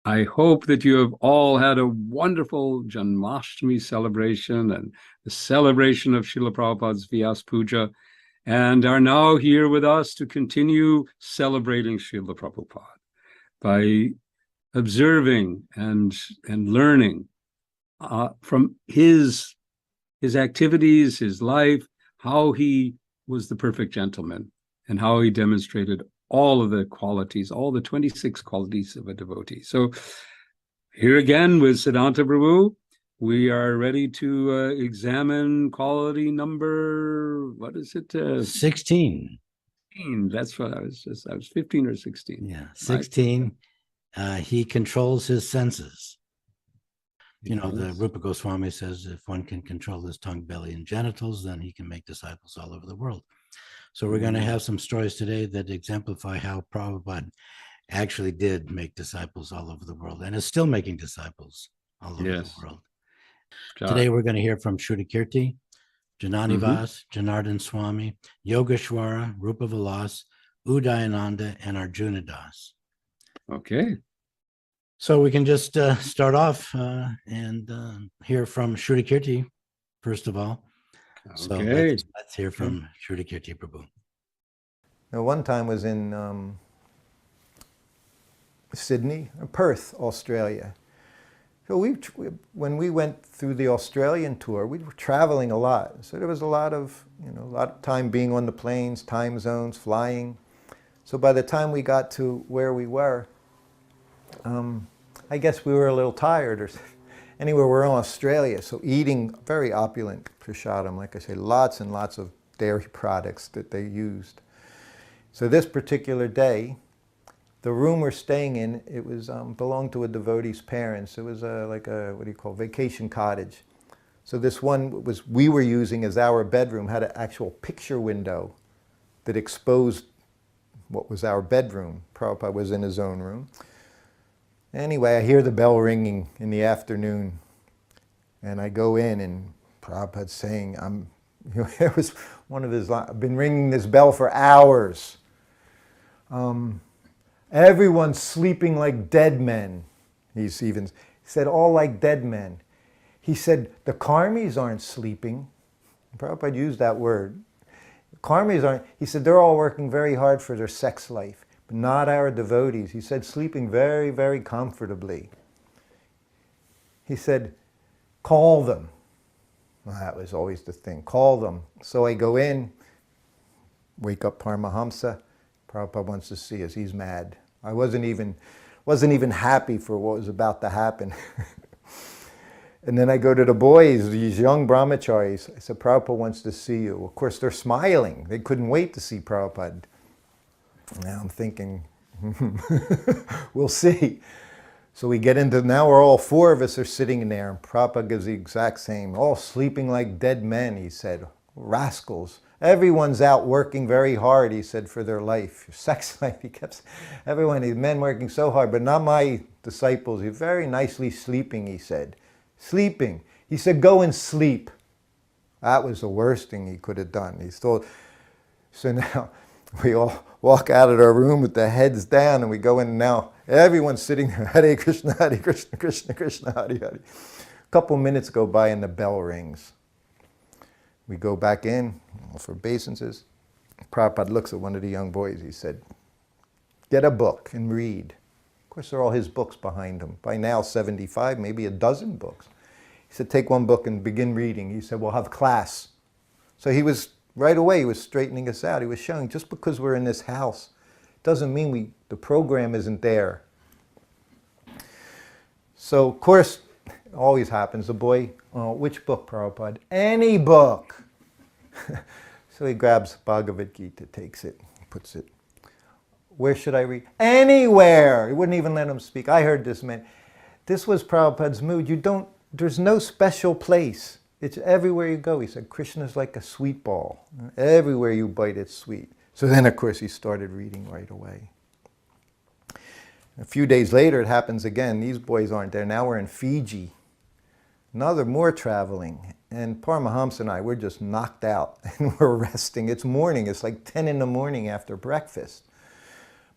I hope that you have all had a wonderful Janmashtami celebration and the celebration of Srila Prabhupada's Vyas Puja, and are now here with us to continue celebrating Srila Prabhupada by observing and learning from his activities, his life, how he was the perfect gentleman, and how he demonstrated all of the qualities, all the 26 qualities of a devotee. So here again with Siddhanta Prabhu, we are ready to examine quality number, what is it? 16. That's what I was 15 or 16. Yeah, 16. Right? He controls his senses. You know, the Rupa Goswami says if one can control his tongue, belly, and genitals, then he can make disciples all over the world. So we're going to have some stories today that exemplify how Prabhupada actually did make disciples all over the world and is still making disciples all over the world. Today we're going to hear from Shrutikirti, Jananivas, Janardhan Swami, Yogeshwara, Rupa Vilas, Udayananda, and Arjuna Das. Okay. So we can just start off and hear from Shrutikirti, first of all. So let's hear from Shrutikirti Prabhu. Now, one time was in Sydney, Perth, Australia. So when we went through the Australian tour, we were traveling a lot. So there was a lot of time being on the planes, time zones, flying. So by the time we got to where we were, I guess we were a little tired, or anyway, we're in Australia, so eating very opulent prasadam, like I say, lots and lots of dairy products that they used. So this particular day, the room we're staying in, it was belonged to a devotee's parents. It was like a, what do you call, vacation cottage. So this one we were using as our bedroom, had an actual picture window that exposed what was our bedroom. Prabhupada was in his own room. Anyway, I hear the bell ringing in the afternoon, and I go in, and Prabhupada's saying, it was one of his lines, I've been ringing this bell for hours. Everyone's sleeping like dead men. He said, all like dead men. He said, the karmis aren't sleeping. Prabhupada used that word. Karmis aren't, he said, they're all working very hard for their sex life. But not our devotees. He said, sleeping very, very comfortably. He said, call them. Well, that was always the thing, call them. So I go in, wake up Paramahamsa. Prabhupada wants to see us, he's mad. I wasn't even happy for what was about to happen. And then I go to the boys, these young brahmacharis. I said, Prabhupada wants to see you. Of course, they're smiling. They couldn't wait to see Prabhupada. Now I'm thinking, we'll see. So we get into, now we're all four of us are sitting in there, and Prabhupada gives the exact same, all sleeping like dead men, he said, rascals. Everyone's out working very hard, he said, for their life, your sex life. He kept, everyone, these men working so hard, but not my disciples. You're very nicely sleeping, he said. Sleeping. He said, go and sleep. That was the worst thing he could have done. He thought, so now we all walk out of our room with the heads down, and we go in now. Everyone's sitting there, Hare Krishna, Krishna Krishna, Hare Hare. A couple minutes go by and the bell rings. We go back in for obeisances. Prabhupada looks at one of the young boys. He said, get a book and read. Of course, they're all his books behind him. By now, 75, maybe a dozen books. He said, take one book and begin reading. He said, we'll have class. So he was, right away, he was straightening us out. He was showing, just because we're in this house, doesn't mean the program isn't there. So, of course, it always happens. The boy, oh, which book, Prabhupada? Any book. So he grabs Bhagavad Gita, takes it, puts it. Where should I read? Anywhere. He wouldn't even let him speak. I heard this man. This was Prabhupada's mood. There's no special place. It's everywhere you go. He said, Krishna's like a sweet ball. Everywhere you bite, it's sweet. So then, of course, he started reading right away. A few days later, it happens again. These boys aren't there. Now we're in Fiji. More traveling. And Paramahamsa and I, we're just knocked out. And we're resting. It's morning. It's like 10 in the morning after breakfast.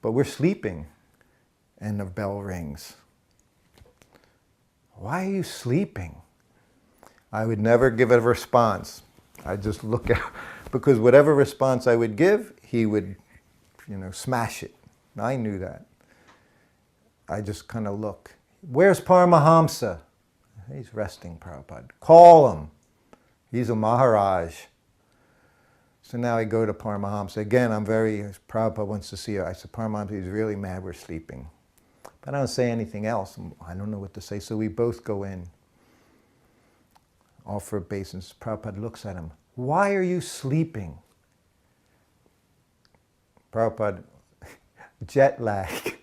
But we're sleeping. And the bell rings. Why are you sleeping? I would never give a response. I'd just look out. Because whatever response I would give, he would, smash it. I knew that. I just kind of look. Where's Paramahamsa? He's resting, Prabhupada. Call him. He's a Maharaj. So now I go to Paramahamsa. Again, Prabhupada wants to see her. I said, Paramahamsa, he's really mad, we're sleeping. But I don't say anything else. I don't know what to say. So we both go in. Offer obeisance. Prabhupada looks at him. Why are you sleeping? Prabhupada, jet lag.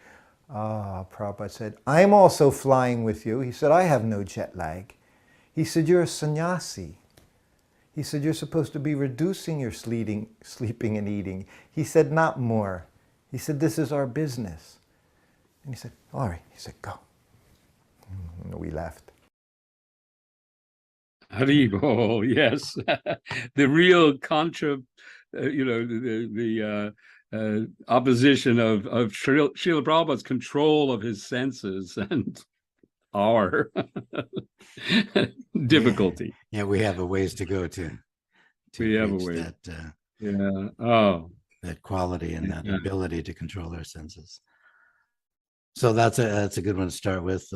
Prabhupada said, I'm also flying with you. He said, I have no jet lag. He said, you're a sannyasi. He said, you're supposed to be reducing your sleeping and eating. He said, not more. He said, this is our business. And he said, all right. He said, go. And we left. Haribol, yes. The real the opposition of Srila Prabhupada's control of his senses and our difficulty. Yeah, we have a ways to go to We have a reach way. that that quality and that ability to control our senses. So that's a good one to start with.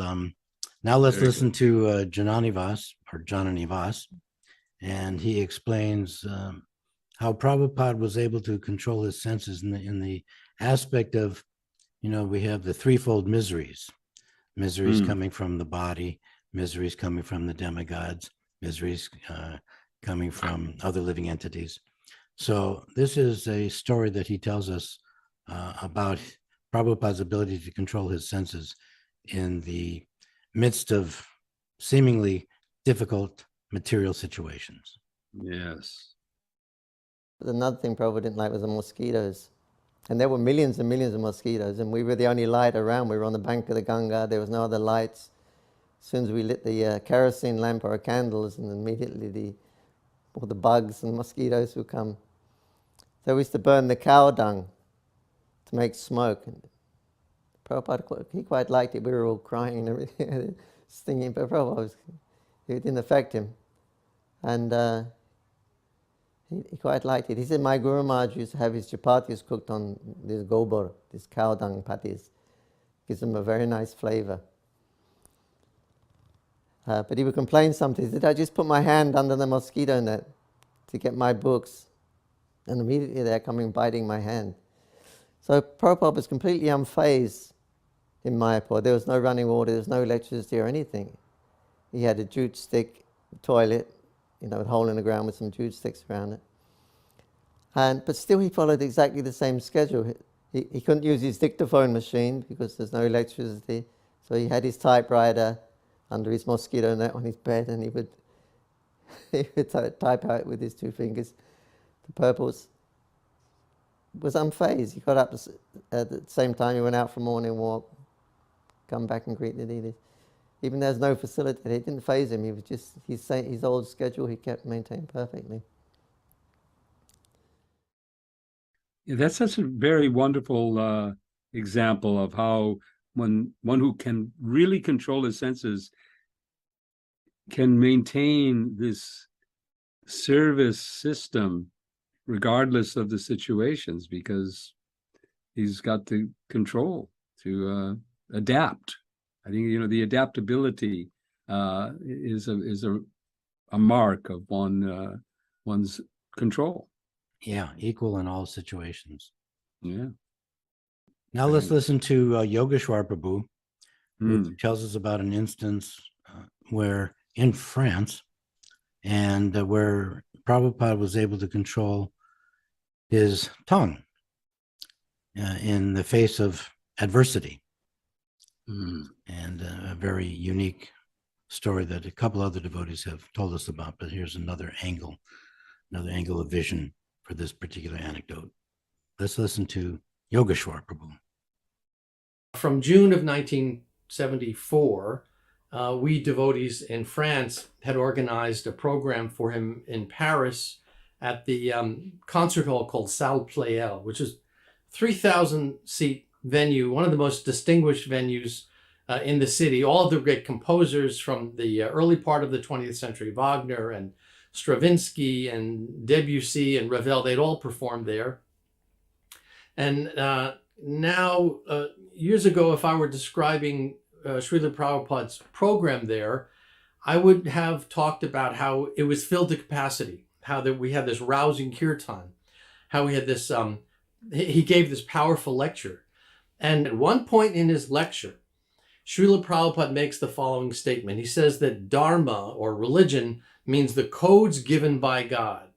Now let's listen to Jananivas, and he explains how Prabhupada was able to control his senses in the aspect of, we have the threefold miseries coming from the body, miseries coming from the demigods, miseries coming from other living entities. So this is a story that he tells us about Prabhupada's ability to control his senses in the midst of seemingly difficult material situations. Yes. Another thing Prabhupada didn't like was the mosquitoes. And there were millions and millions of mosquitoes, and we were the only light around. We were on the bank of the Ganga. There was no other lights. As soon as we lit the kerosene lamp or our candles, and immediately all the bugs and mosquitoes would come. So we used to burn the cow dung to make smoke. And Prabhupada, he quite liked it. We were all crying and everything, stinging, but Prabhupada, it didn't affect him. And he quite liked it. He said, my Guru Maharaj used to have his chapatis cooked on this gobar, this cow dung patties. Gives them a very nice flavor. But he would complain sometimes. He said, I just put my hand under the mosquito net to get my books. And immediately they're coming biting my hand. So Prabhupada was completely unfazed in Mayapur. There was no running water, there was no electricity or anything. He had a jute stick toilet, a hole in the ground with some jute sticks around it. But still he followed exactly the same schedule. He couldn't use his dictaphone machine because there's no electricity. So he had his typewriter under his mosquito net on his bed, and he would type out with his two fingers. The purpose was unfazed. He got up at the same time, he went out for a morning walk, come back and greet the deities. Even though there's no facility, it didn't faze him. He was just his old schedule he kept maintained perfectly. Yeah, that's such a very wonderful example of how one who can really control his senses can maintain this service system regardless of the situations, because he's got the control to adapt. I think the adaptability is a mark of one's control. Yeah, equal in all situations. Yeah. Now let's listen to Yogeshwar Prabhu, who tells us about an instance where in France, and where Prabhupada was able to control his tongue in the face of adversity. And a very unique story that a couple other devotees have told us about, but here's another angle of vision for this particular anecdote. Let's listen to Yogeshwar Prabhu. From June of 1974, we devotees in France had organized a program for him in Paris at the concert hall called Salle Pleyel, which is 3,000 seat venue, one of the most distinguished venues in the city. All of the great composers from the early part of the 20th century, Wagner and Stravinsky and Debussy and Ravel, they'd all performed there. And now, years ago, if I were describing Srila Prabhupada's program there, I would have talked about how it was filled to capacity, how that we had this rousing kirtan, how we had this, he gave this powerful lecture. And at one point in his lecture, Srila Prabhupada makes the following statement. He says that dharma, or religion, means the codes given by God.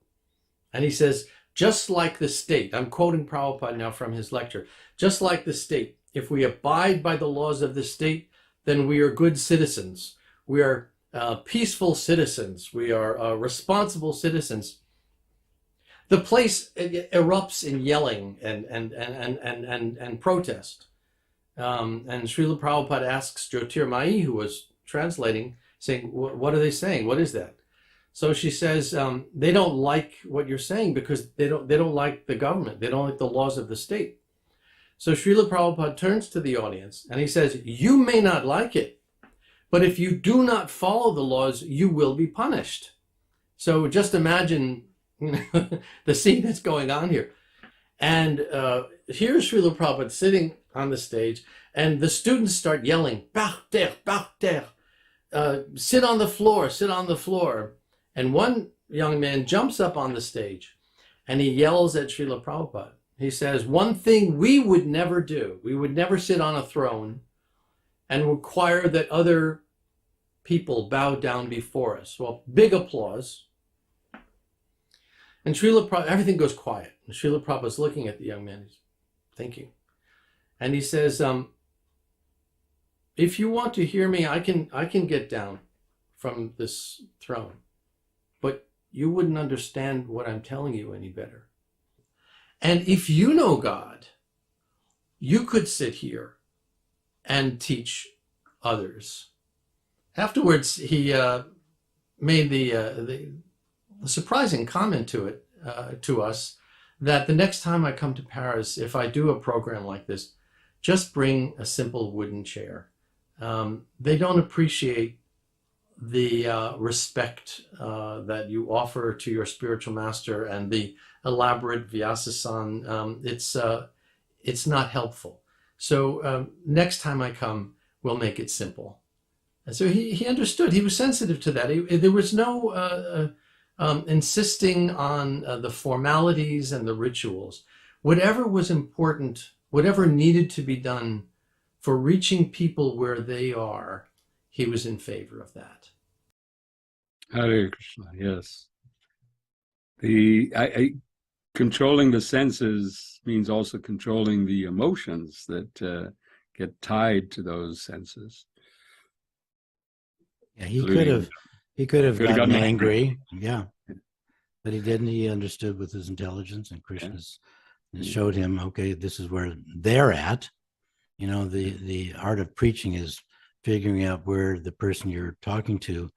And he says, just like the state, I'm quoting Prabhupada now from his lecture, just like the state, if we abide by the laws of the state, then we are good citizens. We are peaceful citizens. We are responsible citizens. The place erupts in yelling and protest. And Srila Prabhupada asks Jyotirmayi, who was translating, saying, what are they saying? What is that? So she says, they don't like what you're saying because they don't like the government. They don't like the laws of the state. So Srila Prabhupada turns to the audience and he says, you may not like it, but if you do not follow the laws, you will be punished. So just imagine the scene that's going on here. And here's Srila Prabhupada sitting on the stage, and the students start yelling, par terre, sit on the floor, sit on the floor. And one young man jumps up on the stage and he yells at Srila Prabhupada. He says, one thing we would never do, we would never sit on a throne and require that other people bow down before us. Well, big applause. And Srila Prabhupada, everything goes quiet. And Srila Prabhupada's looking at the young man, he's thinking. And he says, if you want to hear me, I can get down from this throne, but you wouldn't understand what I'm telling you any better. And if you know God, you could sit here and teach others. Afterwards, he made the surprising comment to us that the next time I come to Paris, if I do a program like this, just bring a simple wooden chair. They don't appreciate the respect that you offer to your spiritual master and the elaborate Vyasa-san. It's not helpful. So next time I come, we'll make it simple. And so he understood. He was sensitive to that. There was no insisting on the formalities and the rituals. Whatever was important, whatever needed to be done for reaching people where they are, he was in favor of that. Hare Krishna, yes. Controlling the senses means also controlling the emotions that get tied to those senses. Yeah, he could have gotten angry. Yeah, but he didn't. He understood with his intelligence, and Krishna showed him, okay, this is where they're at. You know, the art of preaching is figuring out where the person you're talking to,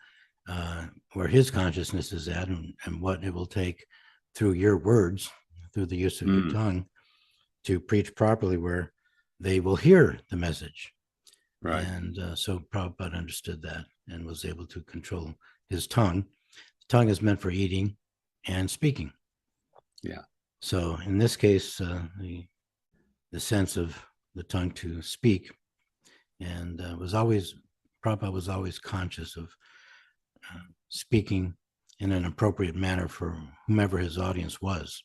where his consciousness is at, and what it will take through your words, through the use of your tongue, to preach properly where they will hear the message. Right. And so Prabhupada understood that and was able to control his tongue. The tongue is meant for eating and speaking. Yeah. So in this case, the sense of the tongue to speak, and Prabhupada was always conscious of speaking in an appropriate manner for whomever his audience was.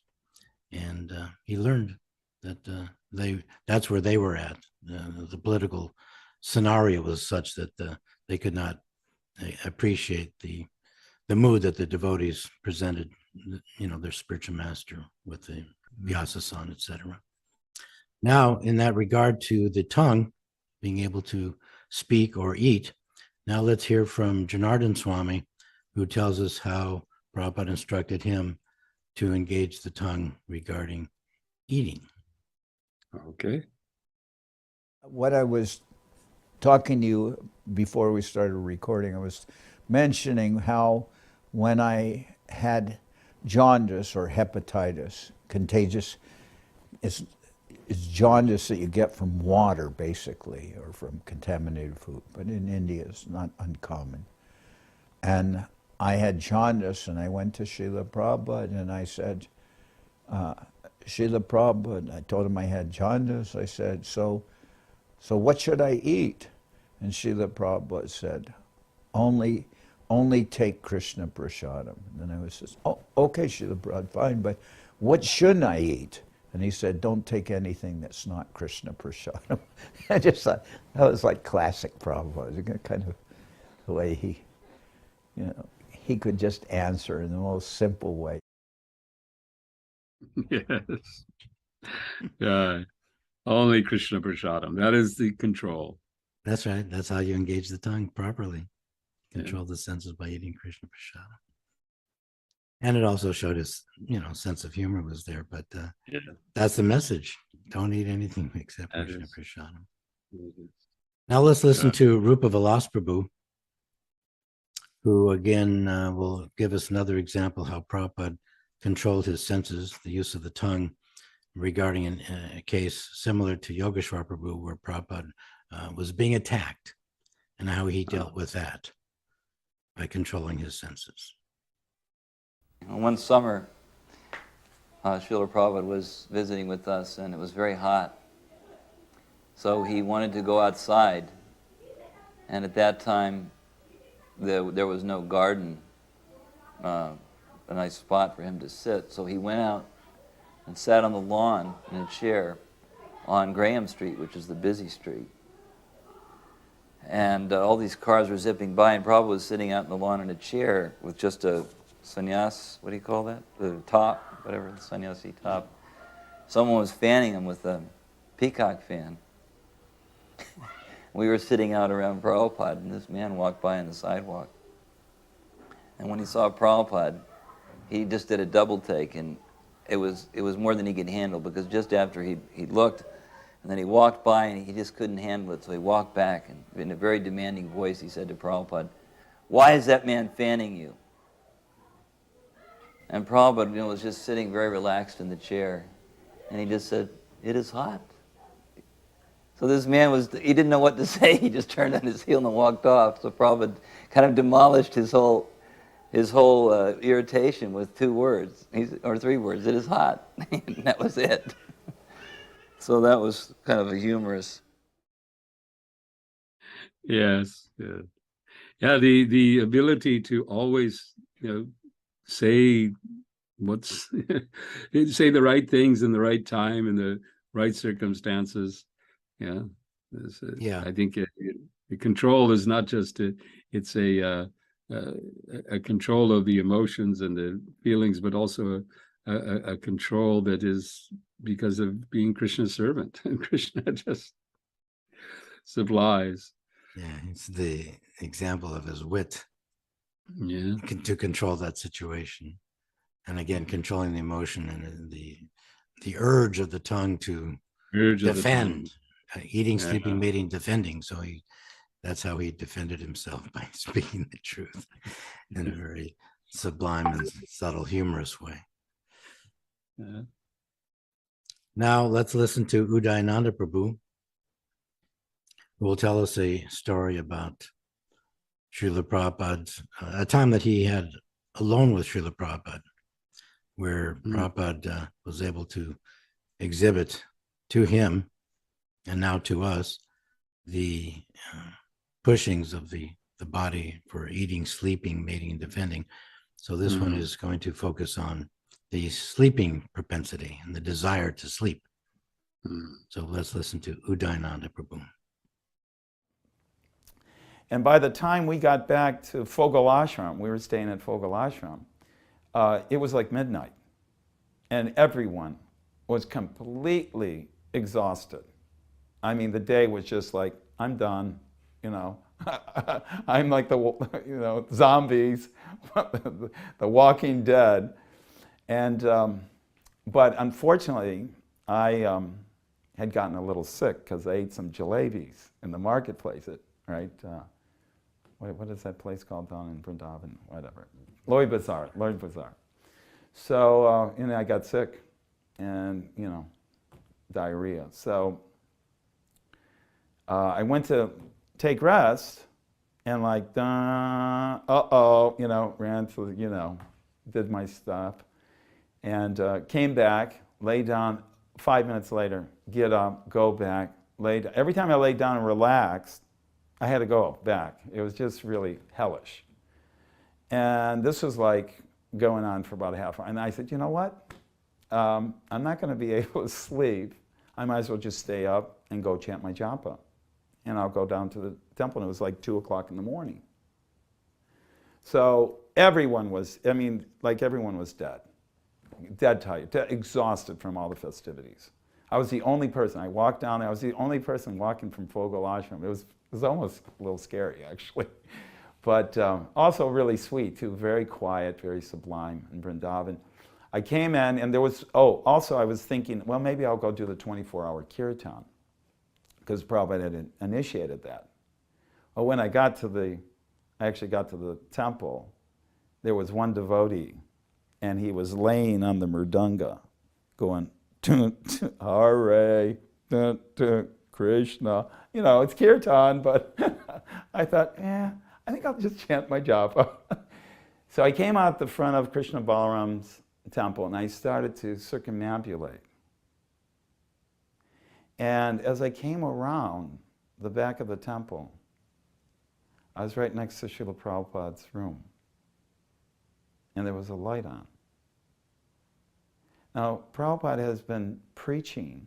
And he learned that that's where they were at. The political scenario was such that they could not appreciate the mood that the devotees presented, their spiritual master with the Vyasa-san, etc. Now, in that regard to the tongue being able to speak or eat, Now let's hear from Janardhan Swami, who tells us how Prabhupada instructed him to engage the tongue regarding eating. Okay. What I was talking to you before we started recording, I was mentioning how when I had jaundice or hepatitis, contagious, it's jaundice that you get from water, basically, or from contaminated food. But in India, it's not uncommon. And I had jaundice, and I went to Srila Prabhupada, and I said, Srila Prabhupada, I told him I had jaundice. I said, so what should I eat? And Srila Prabhupada said, only take Krishna Prasadam. And I was just, oh, okay, Srila Prabhupada, fine, but what shouldn't I eat? And he said, don't take anything that's not Krishna Prasadam. I just thought, that was like classic Prabhupada. It was kind of the way he could just answer in the most simple way. Yes. Yeah. Only Krishna Prasadam. That is the control. That's right. That's how you engage the tongue properly. Control the senses by eating Krishna Prasadam. And it also showed his, sense of humor was there. But that's the message. Don't eat anything except Krishna Prasadam. Now let's listen to Rupa Vilas Prabhu, who again will give us another example how Prabhupada controlled his senses, the use of the tongue, regarding a case similar to Yogeshwar Prabhu, where Prabhupada was being attacked, and how he dealt with that by controlling his senses. One summer, Srila Prabhupada was visiting with us, and it was very hot. So he wanted to go outside, and at that time, there was no garden, a nice spot for him to sit. So he went out and sat on the lawn in a chair on Graham Street, which is the busy street. And all these cars were zipping by, and Prabhupada was sitting out in the lawn in a chair with just a sannyas, what do you call that? The top, whatever, the sannyasi top. Someone was fanning him with a peacock fan. We were sitting out around Prabhupada, and this man walked by on the sidewalk. And when he saw Prabhupada, he just did a double take, and it was more than he could handle, because just after he looked, and then he walked by, and he just couldn't handle it, so he walked back, and in a very demanding voice, he said to Prabhupada, "Why is that man fanning you?" And Prabhupada, was just sitting very relaxed in the chair, and he just said, "It is hot." So this man he didn't know what to say. He just turned on his heel and walked off. So Prabhupada kind of demolished his whole irritation with 2 words, or 3 words. "It is hot." And that was it. So that was kind of a humorous. Yes. Yeah. The ability to always, say say the right things in the right time in the right circumstances. Yeah. I think the control is not just it's a control of the emotions and the feelings, but also a control that is because of being Krishna's servant, and Krishna just supplies. Yeah, it's the example of his wit. Yeah. To control that situation, and again controlling the emotion and the urge of the tongue to defend, eating, sleeping, mating, defending. So that's how he defended himself, by speaking the truth in a very sublime and subtle, humorous way. Yeah. Now let's listen to Udayananda Prabhu, who will tell us a story about Srila Prabhupada's, a time that he had alone with Srila Prabhupada, where Prabhupada was able to exhibit to him, and now to us, the pushings of the body for eating, sleeping, mating, and defending. So this one is going to focus on the sleeping propensity and the desire to sleep. So let's listen to Udayananda Prabhu. And by the time we got back to Fogal Ashram, we were staying at Fogal Ashram, it was like midnight. And everyone was completely exhausted. I mean, the day was just like, I'm done. you know. I'm like the, you know, zombies, the Walking Dead. And, but unfortunately, I had gotten a little sick because I ate some jalebis in the marketplace, right? What is that place called down in Vrindavan? Whatever. Loi Bazaar. So, you know, I got sick and, you know, diarrhea. So I went to take rest and like, you know, ran to, you know, did my stuff and came back, lay down, 5 minutes later, get up, go back, lay down. Every time I laid down and relaxed, I had to go back. It was just really hellish. And this was like going on for about a half hour. And I said, you know what? I'm not going to be able to sleep. I might as well just stay up and go chant my japa. And I'll go down to the temple. And it was like 2 o'clock in the morning. So everyone was, I mean, like everyone was dead. Dead tired, exhausted from all the festivities. I was the only person. I walked down, I was the only person walking from Fogal Ashram. It was almost a little scary, actually. But also really sweet, too. Very quiet, very sublime in Vrindavan. I came in, and there was, also I was thinking, well, maybe I'll go do the 24-hour kirtan, because Prabhupada had initiated that. Well, when I actually got to the temple, there was one devotee, and he was laying on the mridanga, going, Hare, Krishna. You know, it's kirtan, but I thought, I think I'll just chant my japa. So I came out the front of Krishna Balaram's temple, and I started to circumambulate. And as I came around the back of the temple, I was right next to Srila Prabhupada's room, and there was a light on. Now, Prabhupada has been preaching,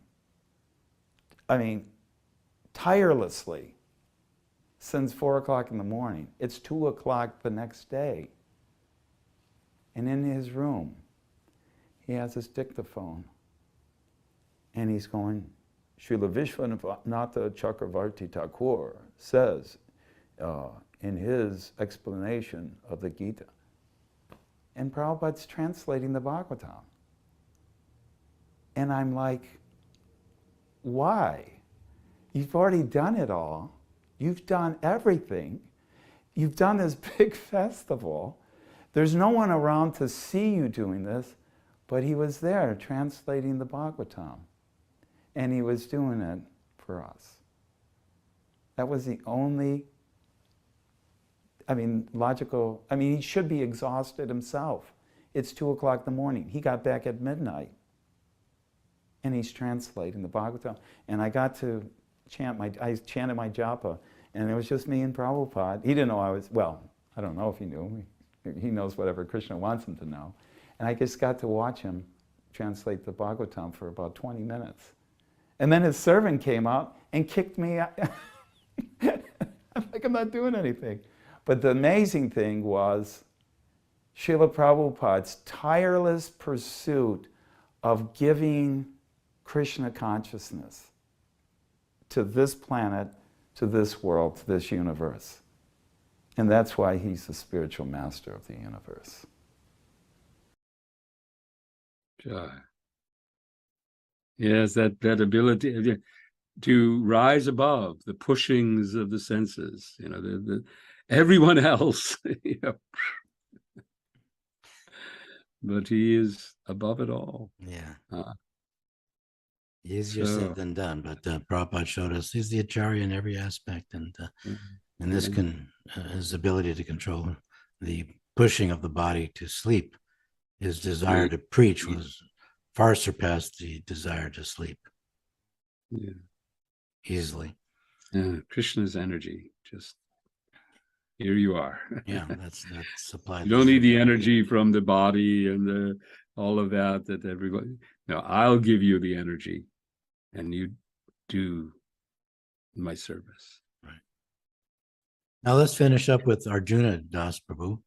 tirelessly since 4 o'clock in the morning. It's 2 o'clock the next day. And in his room, he has his dictaphone, and he's going, Srila Vishwanatha Chakravarti Thakur says in his explanation of the Gita. And Prabhupada's translating the Bhagavatam. And I'm like, why? You've already done it all. You've done everything. You've done this big festival. There's no one around to see you doing this, but he was there translating the Bhagavatam. And he was doing it for us. That was the only, logical, he should be exhausted himself. It's 2 o'clock in the morning. He got back at midnight. And he's translating the Bhagavatam. And I got to I chanted my japa, and it was just me and Prabhupada. He didn't know I don't know if he knew. He knows whatever Krishna wants him to know. And I just got to watch him translate the Bhagavatam for about 20 minutes. And then his servant came out and kicked me out. I'm like, I'm not doing anything. But the amazing thing was Srila Prabhupada's tireless pursuit of giving Krishna consciousness to this planet, to this world, to this universe. And that's why he's the spiritual master of the universe. Jai. Yes, that ability to rise above the pushings of the senses, everyone else, but he is above it all. Yeah. Easier said than done, but Prabhupada showed us he's the Acharya in every aspect, and this his ability to control the pushing of the body to sleep, his desire to preach was far surpassed the desire to sleep. Yeah. Easily. Krishna's energy, just here you are. Yeah, that's supplied. You don't need the energy from the body and all of that everybody. No, I'll give you the energy, and you do my service. Right. Now let's finish up with Arjuna Das Prabhu,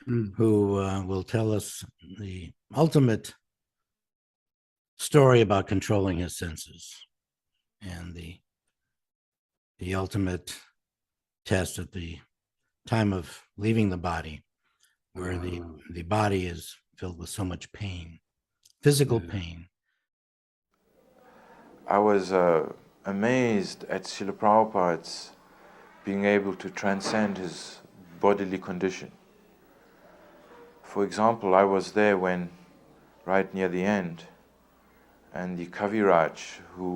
who will tell us the ultimate story about controlling his senses and the ultimate test at the time of leaving the body, where the body is filled with so much pain, physical pain. I was amazed at Srila Prabhupada's being able to transcend his bodily condition. For example, I was there when, right near the end, and the Kaviraj, who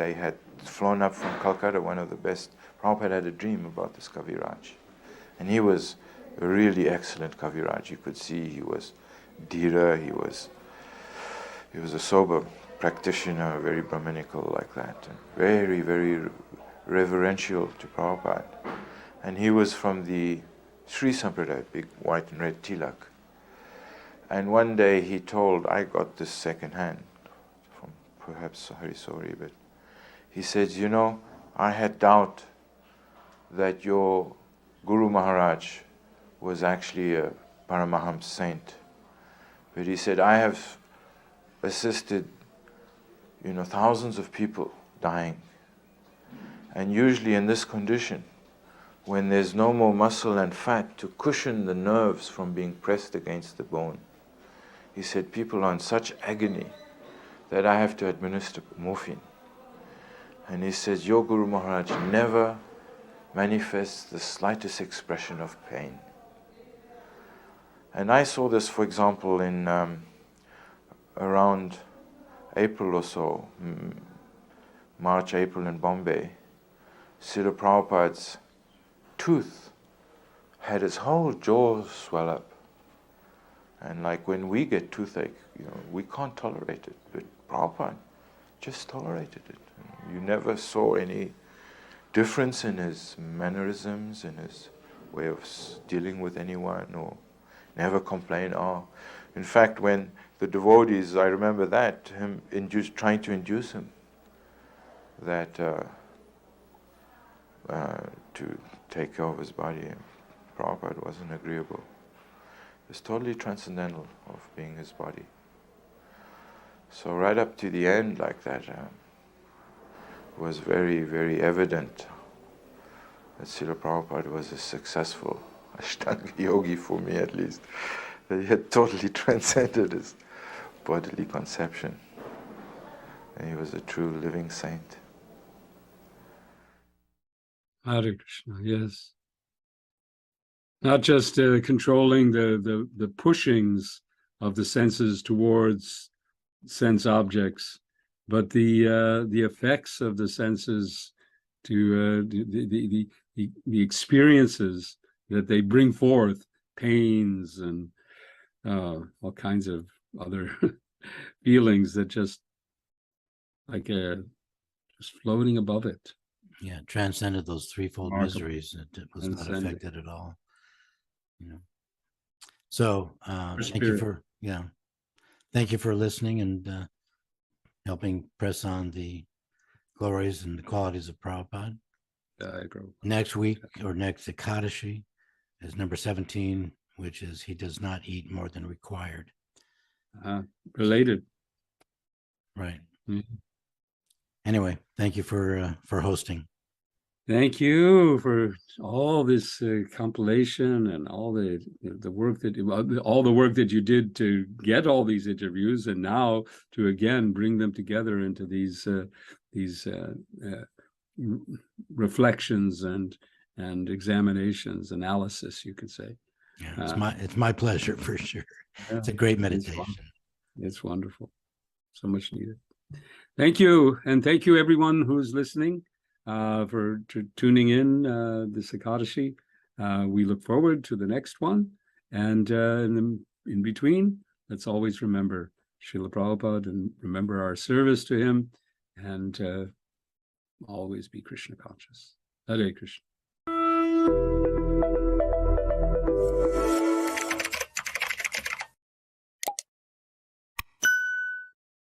they had flown up from Calcutta, one of the best. Prabhupada had a dream about this Kaviraj. And he was a really excellent Kaviraj. You could see he was dhira, he was a sober practitioner, very Brahminical like that, and very, very reverential to Prabhupada. And he was from the Sri Sampradaya, big white and red tilak. And one day he told, I got this second hand, from perhaps Harisori, but he said, you know, I had doubt that your Guru Maharaj was actually a Paramahams saint. But he said, I have assisted, thousands of people dying. And usually in this condition, when there's no more muscle and fat to cushion the nerves from being pressed against the bone, he said, people are in such agony that I have to administer morphine. And he says, your Guru Maharaj never manifests the slightest expression of pain. And I saw this, for example, in around April or so, March, April in Bombay. Srila Prabhupada's tooth had his whole jaw swell up. And like when we get toothache, we can't tolerate it. But Prabhupada just tolerated it. You never saw any difference in his mannerisms, in his way of dealing with anyone, or never complain. In fact, when the devotees, I remember that, him trying to induce him that to take care of his body, Prabhupada wasn't agreeable. It's totally transcendental of being his body. So right up to the end like that, was very, very evident that Srila Prabhupada was a successful Ashtanga yogi, for me at least. That he had totally transcended his bodily conception. And he was a true living saint. Hare Krishna, yes. Not just controlling the pushings of the senses towards sense objects, but the effects of the senses to the experiences that they bring forth, pains and all kinds of other feelings that just just floating above it. Yeah, transcended those threefold Remarkable. Miseries. It was not Transcended. affected at all. So thank you for listening and helping press on the glories and the qualities of Prabhupada. Next week, or next Ekadashi, is number 17, which is he does not eat more than required. Related. Right. Mm-hmm. Anyway, thank you for hosting. Thank you for all this compilation and all the work that you did to get all these interviews, and now to again bring them together into these reflections and examinations, analysis, you could say. Yeah, it's my pleasure for sure. Yeah, it's a great meditation. It's wonderful. So much needed. Thank you, and thank you everyone who's listening for tuning in this Ekadashi. We look forward to the next one, and in between, let's always remember Srila Prabhupada and remember our service to him, and always be Krishna conscious. Hare Krishna.